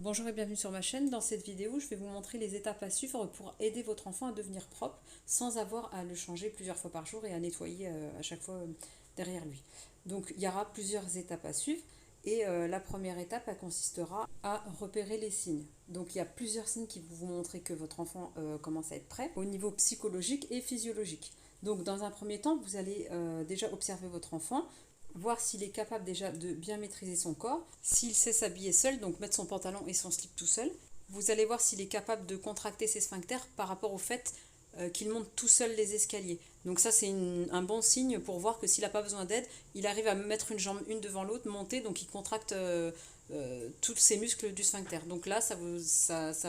Bonjour et bienvenue sur ma chaîne. Dans cette vidéo, je vais vous montrer les étapes à suivre pour aider votre enfant à devenir propre sans avoir à le changer plusieurs fois par jour et à nettoyer à chaque fois derrière lui. Donc il y aura plusieurs étapes à suivre et la première étape elle consistera à repérer les signes. Donc il y a plusieurs signes qui vont vous montrer que votre enfant commence à être prêt au niveau psychologique et physiologique. Donc dans un premier temps, vous allez déjà observer votre enfant, voir s'il est capable déjà de bien maîtriser son corps, s'il sait s'habiller seul, donc mettre son pantalon et son slip tout seul. Vous allez voir s'il est capable de contracter ses sphincters par rapport au fait qu'il monte tout seul les escaliers. Donc ça c'est un bon signe pour voir que s'il n'a pas besoin d'aide, il arrive à mettre une jambe une devant l'autre, monter, donc il contracte tous ses muscles du sphincter. Donc là ça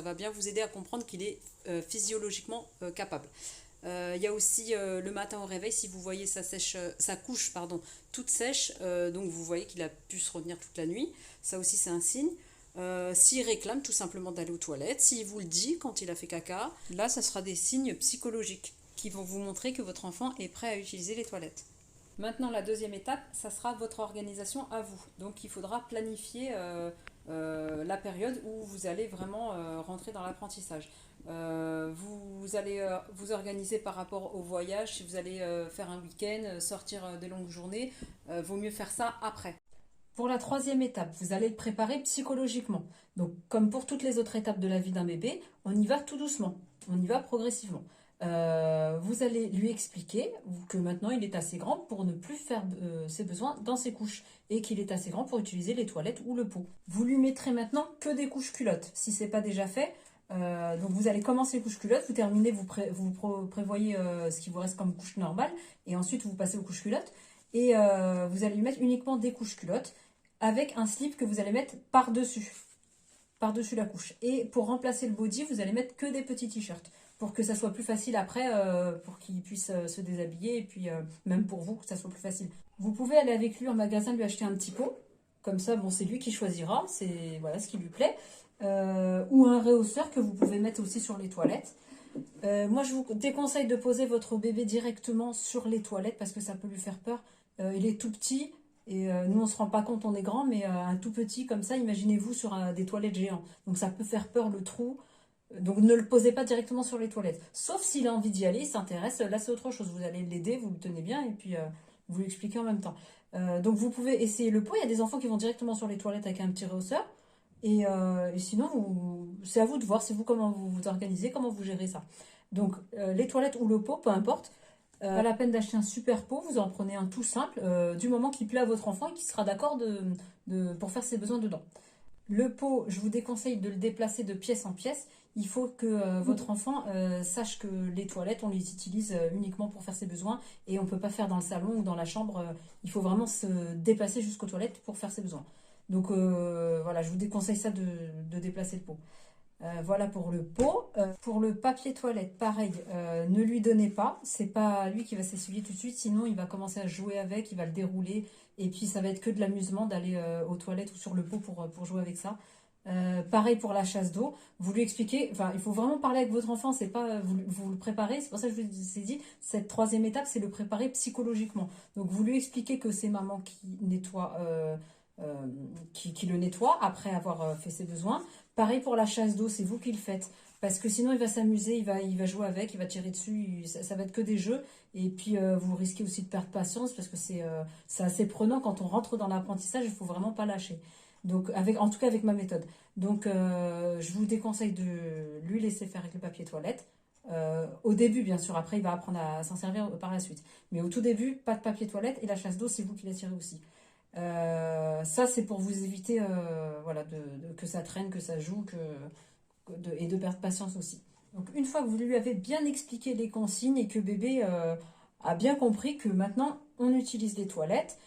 va bien vous aider à comprendre qu'il est physiologiquement capable. Il y a aussi le matin au réveil, si vous voyez sa couche toute sèche, donc vous voyez qu'il a pu se retenir toute la nuit. Ça aussi, c'est un signe. S'il réclame tout simplement d'aller aux toilettes, s'il vous le dit quand il a fait caca, là, ça sera des signes psychologiques qui vont vous montrer que votre enfant est prêt à utiliser les toilettes. Maintenant, la deuxième étape, ça sera votre organisation à vous. Donc, il faudra planifier la période où vous allez vraiment rentrer dans l'apprentissage. Vous allez vous organiser par rapport au voyage. Si vous allez faire un week-end, sortir des longues journées, vaut mieux faire ça après. Pour la troisième étape, vous allez le préparer psychologiquement. Donc, comme pour toutes les autres étapes de la vie d'un bébé, on y va tout doucement, on y va progressivement. Vous allez lui expliquer que maintenant il est assez grand pour ne plus faire ses besoins dans ses couches et qu'il est assez grand pour utiliser les toilettes ou le pot. Vous lui mettrez maintenant que des couches culottes, si ce n'est pas déjà fait. Donc vous allez commencer les couches culottes, vous terminez, vous prévoyez ce qui vous reste comme couche normale et ensuite vous passez aux couches culottes et vous allez lui mettre uniquement des couches culottes avec un slip que vous allez mettre par-dessus la couche. Et pour remplacer le body, vous allez mettre que des petits t-shirts pour que ça soit plus facile après, pour qu'il puisse se déshabiller et puis même pour vous, que ça soit plus facile. Vous pouvez aller avec lui en magasin, lui acheter un petit pot. Comme ça, bon, c'est lui qui choisira, c'est voilà ce qui lui plaît. Ou un réhausseur que vous pouvez mettre aussi sur les toilettes. Moi, je vous déconseille de poser votre bébé directement sur les toilettes parce que ça peut lui faire peur. Il est tout petit et nous, on ne se rend pas compte, on est grand, mais un tout petit comme ça, imaginez-vous sur des toilettes géants. Donc, ça peut faire peur le trou. Donc, ne le posez pas directement sur les toilettes. Sauf s'il a envie d'y aller, il s'intéresse. Là, c'est autre chose. Vous allez l'aider, vous le tenez bien et puis vous lui expliquez en même temps. Donc, vous pouvez essayer le pot. Il y a des enfants qui vont directement sur les toilettes avec un petit rehausseur. Et sinon, c'est à vous de voir, c'est vous comment vous vous organisez, comment vous gérez ça. Donc, les toilettes ou le pot, peu importe. Pas la peine d'acheter un super pot, vous en prenez un tout simple, du moment qu'il plaît à votre enfant et qu'il sera d'accord pour faire ses besoins dedans. Le pot, je vous déconseille de le déplacer de pièce en pièce. Il faut que votre enfant sache que les toilettes, on les utilise uniquement pour faire ses besoins et on ne peut pas faire dans le salon ou dans la chambre. Il faut vraiment se déplacer jusqu'aux toilettes pour faire ses besoins. Donc voilà, je vous déconseille ça de déplacer le pot. Voilà pour le pot. Pour le papier toilette, pareil, ne lui donnez pas. C'est pas lui qui va s'essuyer tout de suite, sinon il va commencer à jouer avec, il va le dérouler. Et puis ça va être que de l'amusement d'aller aux toilettes ou sur le pot pour jouer avec ça. Pareil pour la chasse d'eau. Vous lui expliquez, enfin, il faut vraiment parler avec votre enfant, c'est pas vous le préparez. C'est pour ça que je vous ai dit, cette troisième étape, c'est le préparer psychologiquement. Donc vous lui expliquez que c'est maman qui nettoie. Qui le nettoie après avoir fait ses besoins. Pareil pour la chasse d'eau, c'est vous qui le faites. Parce que sinon, il va s'amuser, il va jouer avec, il va tirer dessus, ça va être que des jeux. Et puis, vous risquez aussi de perdre patience parce que c'est assez prenant quand on rentre dans l'apprentissage, il ne faut vraiment pas lâcher. Donc, en tout cas, avec ma méthode. Donc, je vous déconseille de lui laisser faire avec le papier toilette. Au début, bien sûr, après, il va apprendre à s'en servir par la suite. Mais au tout début, pas de papier toilette et la chasse d'eau, c'est vous qui la tirez aussi. Ça, c'est pour vous éviter voilà, que ça traîne, que ça joue, et de perdre patience aussi. Donc, une fois que vous lui avez bien expliqué les consignes et que bébé a bien compris que maintenant on utilise les toilettes,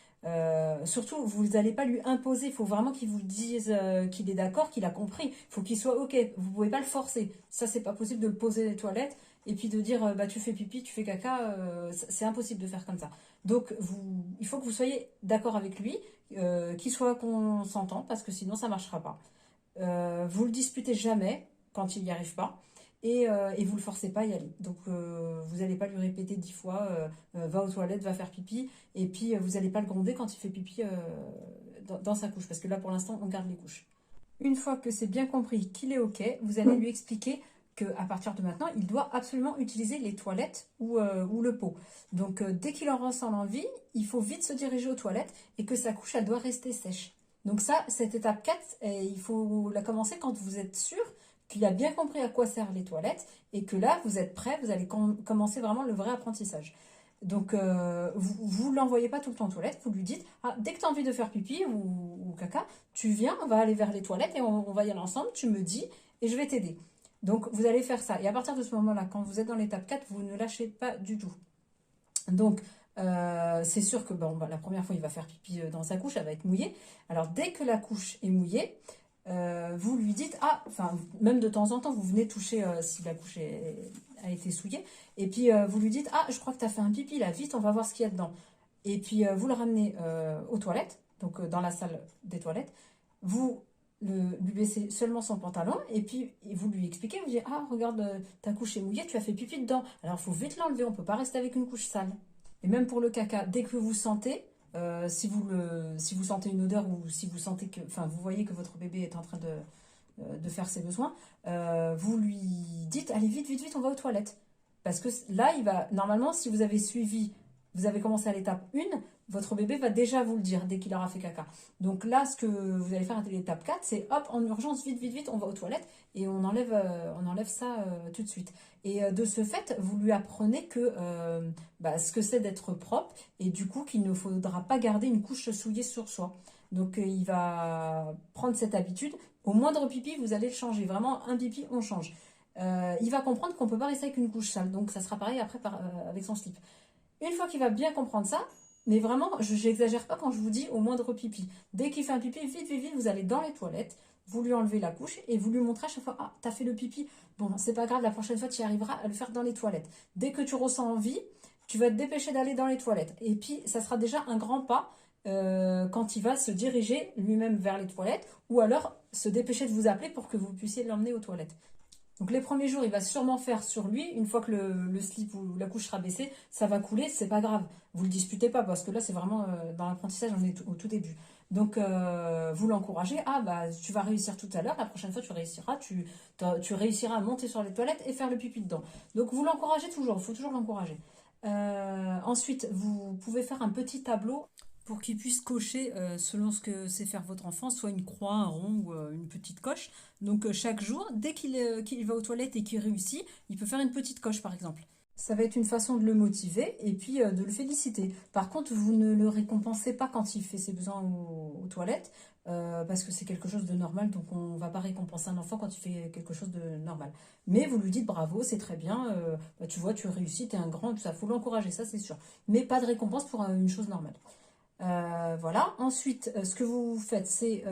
surtout, vous n'allez pas lui imposer, il faut vraiment qu'il vous dise qu'il est d'accord, qu'il a compris. Il faut qu'il soit OK, vous ne pouvez pas le forcer. Ça, c'est pas possible de le poser les toilettes et puis de dire bah, tu fais pipi, tu fais caca, c'est impossible de faire comme ça. Donc, il faut que vous soyez d'accord avec lui, qu'il soit consentant, parce que sinon ça ne marchera pas. Vous le disputez jamais quand il n'y arrive pas. Et vous le forcez pas à y aller. Donc vous n'allez pas lui répéter 10 fois va aux toilettes, va faire pipi, et puis vous n'allez pas le gronder quand il fait pipi dans sa couche, parce que là pour l'instant on garde les couches. Une fois que c'est bien compris qu'il est OK, vous allez lui expliquer qu'à partir de maintenant, il doit absolument utiliser les toilettes ou le pot. Donc, dès qu'il en ressent l'envie, il faut vite se diriger aux toilettes et que sa couche, elle doit rester sèche. Donc ça, cette étape 4, il faut la commencer quand vous êtes sûr qu'il a bien compris à quoi servent les toilettes et que là, vous êtes prêt, vous allez commencer vraiment le vrai apprentissage. Donc, vous ne l'envoyez pas tout le temps aux toilettes, vous lui dites, ah, dès que tu as envie de faire pipi ou caca, tu viens, on va aller vers les toilettes et on va y aller ensemble, tu me dis et je vais t'aider. Donc, vous allez faire ça. Et à partir de ce moment-là, quand vous êtes dans l'étape 4, vous ne lâchez pas du tout. Donc, c'est sûr que bon, bah, la première fois, il va faire pipi dans sa couche, elle va être mouillée. Alors, dès que la couche est mouillée, vous lui dites, ah, enfin, même de temps en temps, vous venez toucher si la couche a été souillée, et puis vous lui dites, ah, je crois que tu as fait un pipi là, vite, on va voir ce qu'il y a dedans. Et puis vous le ramenez aux toilettes, donc dans la salle des toilettes, vous lui baissez seulement son pantalon, et puis vous lui expliquez, vous dites, ah, regarde, ta couche est mouillée, tu as fait pipi dedans. Alors, il faut vite l'enlever, on ne peut pas rester avec une couche sale. Et même pour le caca, dès que vous sentez, si vous sentez une odeur ou si vous sentez que, enfin, vous voyez que votre bébé est en train de faire ses besoins, vous lui dites, allez vite, vite, vite, on va aux toilettes. Parce que là, normalement, si vous avez suivi, vous avez commencé à l'étape 1, votre bébé va déjà vous le dire dès qu'il aura fait caca. Donc là, ce que vous allez faire à l'étape 4, c'est hop, en urgence, vite, vite, vite, on va aux toilettes et on enlève ça tout de suite. Et de ce fait, vous lui apprenez ce que c'est d'être propre et du coup qu'il ne faudra pas garder une couche souillée sur soi. Donc il va prendre cette habitude. Au moindre pipi, vous allez le changer. Vraiment, un pipi, on change. Il va comprendre qu'on ne peut pas rester avec une couche sale. Donc ça sera pareil après avec son slip. Une fois qu'il va bien comprendre ça, mais vraiment, je n'exagère pas quand je vous dis au moindre pipi. Dès qu'il fait un pipi, vite, vite, vite, vous allez dans les toilettes, vous lui enlevez la couche et vous lui montrez à chaque fois, ah, t'as fait le pipi. Bon, c'est pas grave, la prochaine fois, tu y arriveras à le faire dans les toilettes. Dès que tu ressens envie, tu vas te dépêcher d'aller dans les toilettes. Et puis, ça sera déjà un grand pas quand il va se diriger lui-même vers les toilettes ou alors se dépêcher de vous appeler pour que vous puissiez l'emmener aux toilettes. Donc les premiers jours, il va sûrement faire sur lui. Une fois que le slip ou la couche sera baissée, ça va couler, c'est pas grave. Vous le disputez pas parce que là, c'est vraiment dans l'apprentissage, on est au tout début. Donc vous l'encouragez. Ah bah tu vas réussir tout à l'heure. La prochaine fois, tu réussiras. Tu réussiras à monter sur les toilettes et faire le pipi dedans. Donc vous l'encouragez toujours. Il faut toujours l'encourager. Ensuite, vous pouvez faire un petit tableau pour qu'il puisse cocher selon ce que sait faire votre enfant, soit une croix, un rond ou une petite coche. Donc chaque jour, dès qu'il va aux toilettes et qu'il réussit, il peut faire une petite coche par exemple. Ça va être une façon de le motiver et puis de le féliciter. Par contre, vous ne le récompensez pas quand il fait ses besoins aux toilettes, parce que c'est quelque chose de normal, donc on ne va pas récompenser un enfant quand il fait quelque chose de normal. Mais vous lui dites bravo, c'est très bien, tu vois, tu réussis, tu es un grand, tout ça, faut l'encourager, ça c'est sûr. Mais pas de récompense pour une chose normale. Voilà. Ensuite, ce que vous faites, c'est...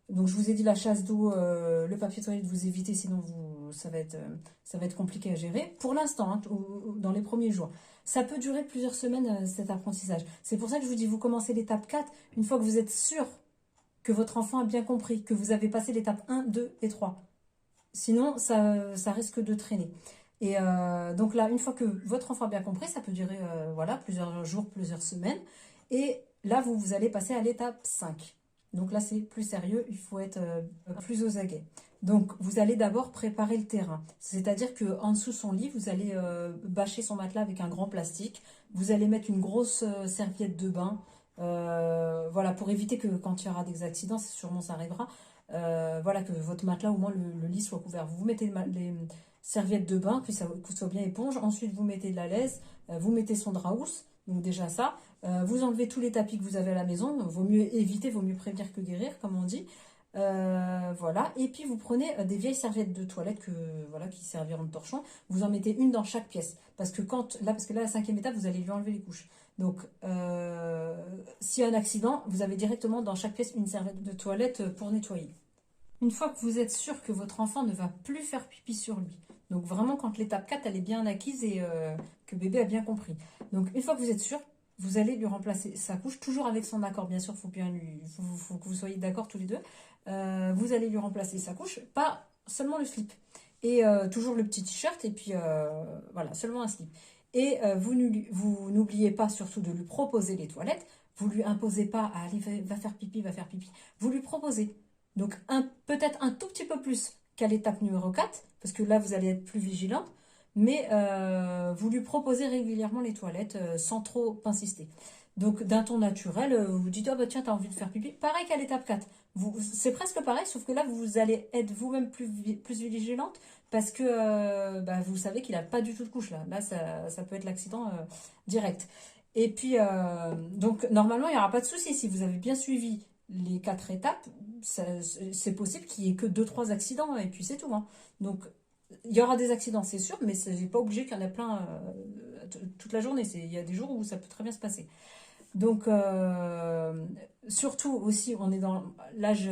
donc, je vous ai dit la chasse d'eau, le papier toilette, vous évitez, sinon ça va être compliqué à gérer. Pour l'instant, hein, dans les premiers jours. Ça peut durer plusieurs semaines, cet apprentissage. C'est pour ça que je vous dis, vous commencez l'étape 4, une fois que vous êtes sûr que votre enfant a bien compris, que vous avez passé l'étape 1, 2 et 3. Sinon, ça risque de traîner. Et donc là, une fois que votre enfant a bien compris, ça peut durer voilà, plusieurs jours, plusieurs semaines. Et là, vous allez passer à l'étape 5. Donc là, c'est plus sérieux, il faut être plus aux aguets. Donc, vous allez d'abord préparer le terrain. C'est-à-dire qu'en dessous de son lit, vous allez bâcher son matelas avec un grand plastique. Vous allez mettre une grosse serviette de bain. Voilà, pour éviter que quand il y aura des accidents, sûrement ça arrivera, voilà, que votre matelas, au moins le lit soit couvert. Vous mettez les serviettes de bain, que ça soit bien éponge. Ensuite, vous mettez de la laise, vous mettez son drap housse. Donc déjà ça, vous enlevez tous les tapis que vous avez à la maison. Vaut mieux éviter, vaut mieux prévenir que guérir, comme on dit. Voilà. Et puis vous prenez des vieilles serviettes de toilette voilà, qui serviront de torchon. Vous en mettez une dans chaque pièce. Parce que là, la 5e étape, vous allez lui enlever les couches. Donc, s'il y a un accident, vous avez directement dans chaque pièce une serviette de toilette pour nettoyer. Une fois que vous êtes sûr que votre enfant ne va plus faire pipi sur lui, donc vraiment quand l'étape 4 elle est bien acquise et que bébé a bien compris. Donc une fois que vous êtes sûr, vous allez lui remplacer sa couche, toujours avec son accord, bien sûr, faut que vous soyez d'accord tous les deux. Vous allez lui remplacer sa couche, pas seulement le slip. Et toujours le petit t-shirt, et puis voilà, seulement un slip. Et vous n'oubliez pas surtout de lui proposer les toilettes. Vous lui imposez pas, allez, va faire pipi, va faire pipi. Vous lui proposez. Donc peut-être un tout petit peu plus qu'à l'étape numéro 4, parce que là vous allez être plus vigilante, mais vous lui proposez régulièrement les toilettes sans trop insister. Donc d'un ton naturel, vous dites oh bah tiens t'as envie de faire pipi, pareil qu'à l'étape 4. C'est presque pareil, sauf que là vous allez être vous-même plus vigilante parce que bah, vous savez qu'il n'a pas du tout de couche là. Là ça peut être l'accident direct. Et puis donc normalement il n'y aura pas de souci si vous avez bien suivi les 4 étapes, c'est possible qu'il n'y ait que 2-3 accidents et puis c'est tout, hein. Donc il y aura des accidents, c'est sûr, mais c'est pas obligé qu'il y en a plein toute la journée. Il y a des jours où ça peut très bien se passer. Donc, surtout aussi, on est dans l'âge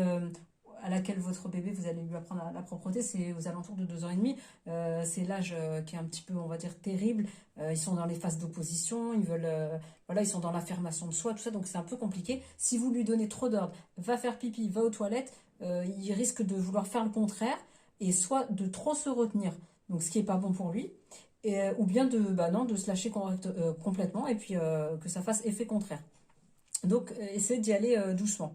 à laquelle votre bébé, vous allez lui apprendre la propreté, c'est aux alentours de 2 ans et demi. C'est l'âge qui est un petit peu, on va dire, terrible. Ils sont dans les phases d'opposition, ils veulent, voilà, ils sont dans l'affirmation de soi, tout ça, donc c'est un peu compliqué. Si vous lui donnez trop d'ordre, va faire pipi, va aux toilettes, il risque de vouloir faire le contraire et soit de trop se retenir, donc ce qui est pas bon pour lui, ou bien de, bah non, de se lâcher complètement et puis que ça fasse effet contraire. Donc essayez d'y aller doucement.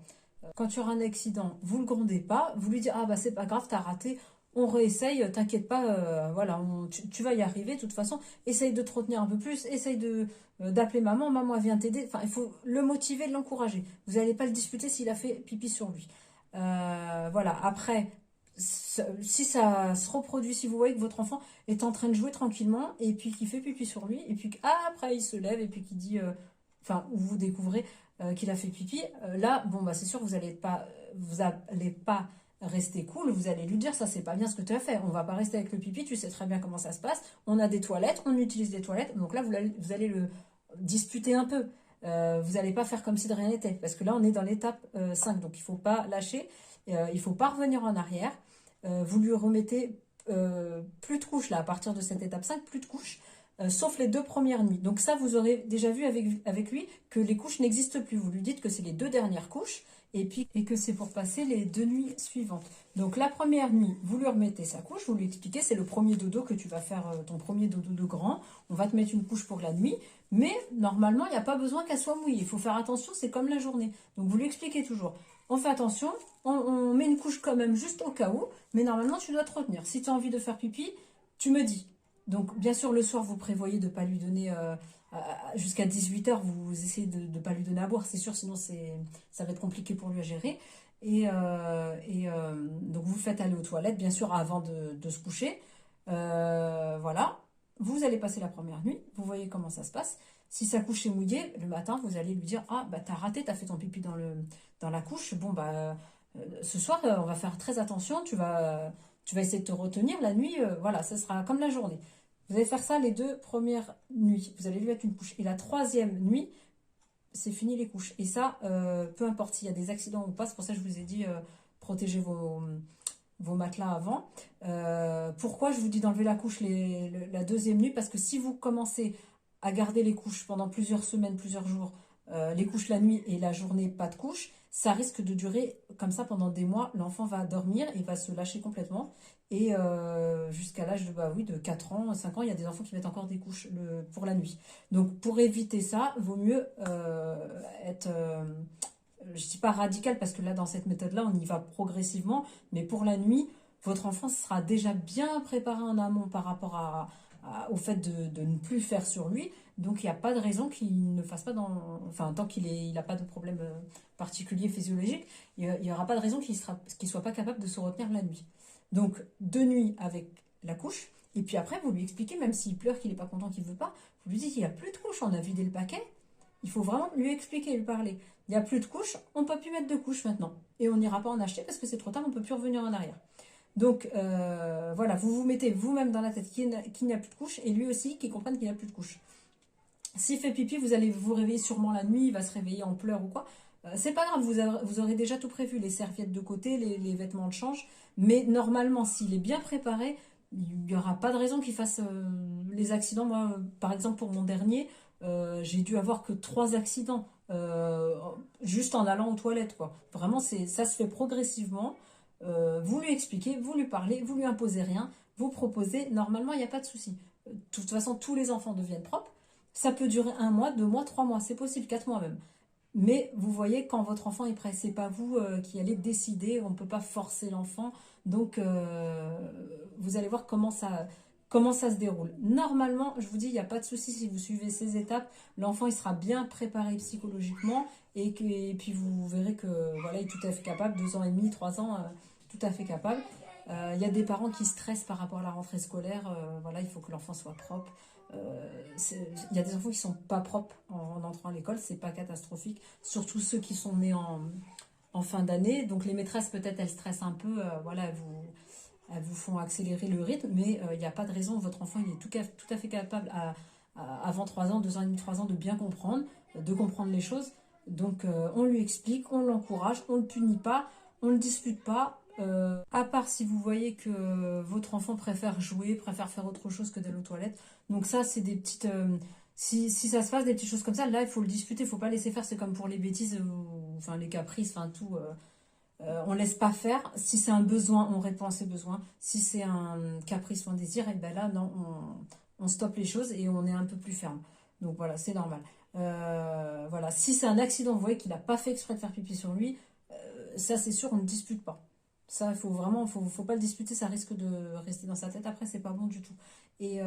Quand il y aura un accident, vous le grondez pas, vous lui dites ah bah c'est pas grave, t'as raté, on réessaye, t'inquiète pas, voilà, tu vas y arriver de toute façon, essaye de te retenir un peu plus, essaye d'appeler maman, maman elle vient t'aider, enfin il faut le motiver, l'encourager. Vous n'allez pas le disputer s'il a fait pipi sur lui. Voilà, après, si ça se reproduit, si vous voyez que votre enfant est en train de jouer tranquillement et puis qu'il fait pipi sur lui et puis après il se lève et puis qu'il dit, enfin, vous découvrez qu'il a fait pipi, là, bon, bah, c'est sûr, vous allez pas rester cool, vous allez lui dire, ça, c'est pas bien ce que tu as fait, on va pas rester avec le pipi, tu sais très bien comment ça se passe, on a des toilettes, on utilise des toilettes, donc là, vous allez le disputer un peu. Vous n'allez pas faire comme si de rien n'était, parce que là, on est dans l'étape 5, donc il faut pas lâcher, il faut pas revenir en arrière, vous lui remettez plus de couches, là, à partir de cette étape 5, plus de couches, sauf les 2 premières nuits. Donc ça, vous aurez déjà vu avec lui que les couches n'existent plus. Vous lui dites que c'est les 2 dernières couches et que c'est pour passer les 2 nuits suivantes. Donc la première nuit, vous lui remettez sa couche, vous lui expliquez, c'est le premier dodo que tu vas faire, ton premier dodo de grand. On va te mettre une couche pour la nuit, mais normalement, il n'y a pas besoin qu'elle soit mouillée. Il faut faire attention, c'est comme la journée. Donc vous lui expliquez toujours. On fait attention, on met une couche quand même juste au cas où, mais normalement, tu dois te retenir. Si tu as envie de faire pipi, tu me dis. Donc, bien sûr, le soir, vous prévoyez de ne pas lui donner jusqu'à 18h, vous essayez de ne pas lui donner à boire, c'est sûr, sinon ça va être compliqué pour lui à gérer. Donc, vous faites aller aux toilettes, bien sûr, avant de se coucher. Voilà. Vous allez passer la première nuit, vous voyez comment ça se passe. Si sa couche est mouillée, le matin, vous allez lui dire ah, bah, t'as raté, t'as fait ton pipi dans la couche. Bon, bah, ce soir, on va faire très attention, tu vas essayer de te retenir la nuit, voilà, ça sera comme la journée. Vous allez faire ça les 2 premières nuits. Vous allez lui mettre une couche. Et la 3e nuit, c'est fini les couches. Et ça, peu importe s'il y a des accidents ou pas, c'est pour ça que je vous ai dit protégez vos matelas avant. Pourquoi je vous dis d'enlever la couche la 2e nuit? Parce que si vous commencez à garder les couches pendant plusieurs semaines, plusieurs jours, les couches la nuit et la journée pas de couche, ça risque de durer comme ça pendant des mois. L'enfant va dormir et va se lâcher complètement. Et jusqu'à l'âge de 4 ans, 5 ans, il y a des enfants qui mettent encore des couches pour la nuit. Donc pour éviter ça, vaut mieux être, je ne dis pas radical parce que là dans cette méthode-là, on y va progressivement. Mais pour la nuit, votre enfant sera déjà bien préparé en amont par rapport au fait de ne plus faire sur lui. Donc il n'y a pas de raison qu'il ne fasse pas enfin tant qu'il n'a pas de problème particulier physiologique, il n'y aura pas de raison qu'il soit pas capable de se retenir la nuit. Donc 2 nuits avec la couche, et puis après vous lui expliquez, même s'il pleure, qu'il n'est pas content, qu'il ne veut pas, vous lui dites qu'il n'y a plus de couche, on a vidé le paquet, il faut vraiment lui expliquer, lui parler. Il n'y a plus de couche, on ne peut plus mettre de couche maintenant. Et on n'ira pas en acheter parce que c'est trop tard, on ne peut plus revenir en arrière. Donc voilà, vous vous mettez vous-même dans la tête qu'il n'y a plus de couche, et lui aussi qui comprenne qu'il n'y a plus de couche. S'il fait pipi, vous allez vous réveiller sûrement la nuit, il va se réveiller en pleurs ou quoi. C'est pas grave, vous aurez déjà tout prévu, les serviettes de côté, les vêtements de change. Mais normalement, s'il est bien préparé, il n'y aura pas de raison qu'il fasse les accidents. Moi, par exemple, pour mon dernier, j'ai dû avoir que 3 accidents juste en allant aux toilettes, quoi. Vraiment, ça se fait progressivement. Vous lui expliquez, vous lui parlez, vous lui imposez rien, vous proposez. Normalement, il n'y a pas de souci. De toute façon, tous les enfants deviennent propres. Ça peut durer 1 mois, 2 mois, 3 mois, c'est possible, 4 mois même. Mais vous voyez, quand votre enfant est prêt, c'est pas vous qui allez décider, on ne peut pas forcer l'enfant. Donc, vous allez voir comment ça se déroule. Normalement, je vous dis, il n'y a pas de souci si vous suivez ces étapes. L'enfant, il sera bien préparé psychologiquement et puis vous verrez que voilà, il est tout à fait capable, 2 ans et demi, 3 ans, tout à fait capable. Il y a des parents qui stressent par rapport à la rentrée scolaire. Voilà, il faut que l'enfant soit propre. Il y a des enfants qui sont pas propres en entrant à l'école, c'est pas catastrophique. Surtout ceux qui sont nés en fin d'année. Donc les maîtresses, peut-être, elles stressent un peu. Voilà, elles vous font accélérer le rythme, mais il n'y a pas de raison. Votre enfant, il est tout à fait capable avant 3 ans, 2 ans et demi, 3 ans, de bien comprendre, de comprendre les choses. Donc on lui explique, on l'encourage, on ne le punit pas, on ne le dispute pas. À part si vous voyez que votre enfant préfère jouer, préfère faire autre chose que d'aller aux toilettes. Donc ça, c'est des petites... si ça se passe, des petites choses comme ça, là, il faut le discuter, il ne faut pas laisser faire. C'est comme pour les bêtises, enfin les caprices, enfin tout. On ne laisse pas faire. Si c'est un besoin, on répond à ses besoins. Si c'est un caprice ou un désir, et ben là, non, on stoppe les choses et on est un peu plus ferme. Donc voilà, c'est normal. Voilà. Si c'est un accident, vous voyez qu'il n'a pas fait exprès de faire pipi sur lui, ça c'est sûr, on ne dispute pas. Ça, il faut vraiment, faut pas le disputer, ça risque de rester dans sa tête. Après, c'est pas bon du tout. Et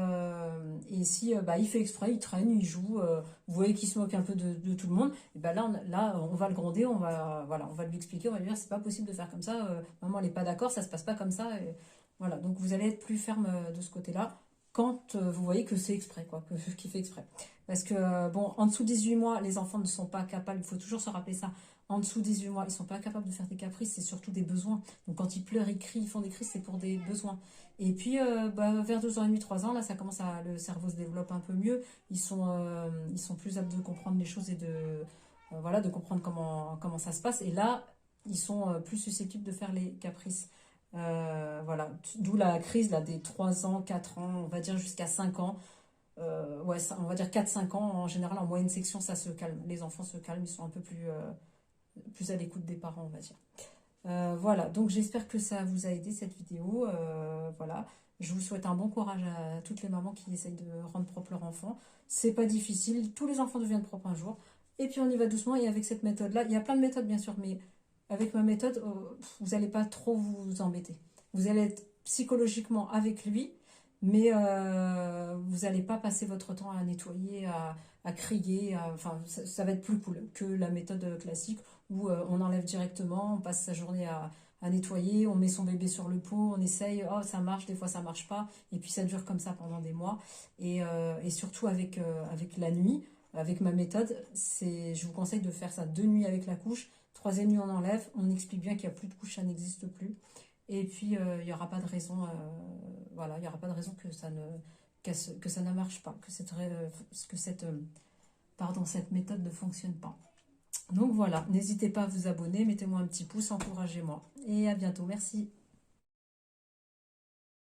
si bah, il fait exprès, il traîne, il joue, vous voyez qu'il se moque un peu de tout le monde, et ben là, on va le gronder, voilà, on va lui expliquer, on va lui dire c'est pas possible de faire comme ça, maman elle n'est pas d'accord, ça se passe pas comme ça. Et voilà, donc vous allez être plus ferme de ce côté-là quand vous voyez que c'est exprès, quoi, qu'il fait exprès. Parce que, bon, en dessous de 18 mois, les enfants ne sont pas capables, il faut toujours se rappeler ça, en dessous de 18 mois, ils ne sont pas capables de faire des caprices, c'est surtout des besoins. Donc quand ils pleurent, ils crient, ils font des cris, c'est pour des besoins. Et puis bah, vers 2 ans et demi, 3 ans, là ça commence le cerveau se développe un peu mieux. Ils sont plus aptes de comprendre les choses et voilà, de comprendre comment ça se passe. Et là, ils sont plus susceptibles de faire les caprices. Voilà, d'où la crise là, des 3 ans, 4 ans, on va dire jusqu'à 5 ans. Ouais, on va dire 4-5 ans, en général, en moyenne section, ça se calme. Les enfants se calment, ils sont un peu plus à l'écoute des parents, on va dire. Voilà, donc j'espère que ça vous a aidé cette vidéo. Voilà, je vous souhaite un bon courage à toutes les mamans qui essayent de rendre propre leur enfant. C'est pas difficile, tous les enfants deviennent propres un jour. Et puis on y va doucement. Et avec cette méthode-là, il y a plein de méthodes bien sûr, mais avec ma méthode, vous n'allez pas trop vous embêter. Vous allez être psychologiquement avec lui, mais vous n'allez pas passer votre temps à nettoyer, à crier. Enfin, ça va être plus cool que la méthode classique où on enlève directement, on passe sa journée à nettoyer, on met son bébé sur le pot, on essaye, oh ça marche, des fois ça marche pas, et puis ça dure comme ça pendant des mois. Et surtout avec la nuit, avec ma méthode, je vous conseille de faire ça 2 nuits avec la couche, troisième nuit on enlève, on explique bien qu'il n'y a plus de couche, ça n'existe plus. Et puis il n'y aura pas de raison, voilà, il y aura pas de raison que ça ne marche pas, cette méthode ne fonctionne pas. Donc voilà, n'hésitez pas à vous abonner, mettez-moi un petit pouce, encouragez-moi. Et à bientôt, merci.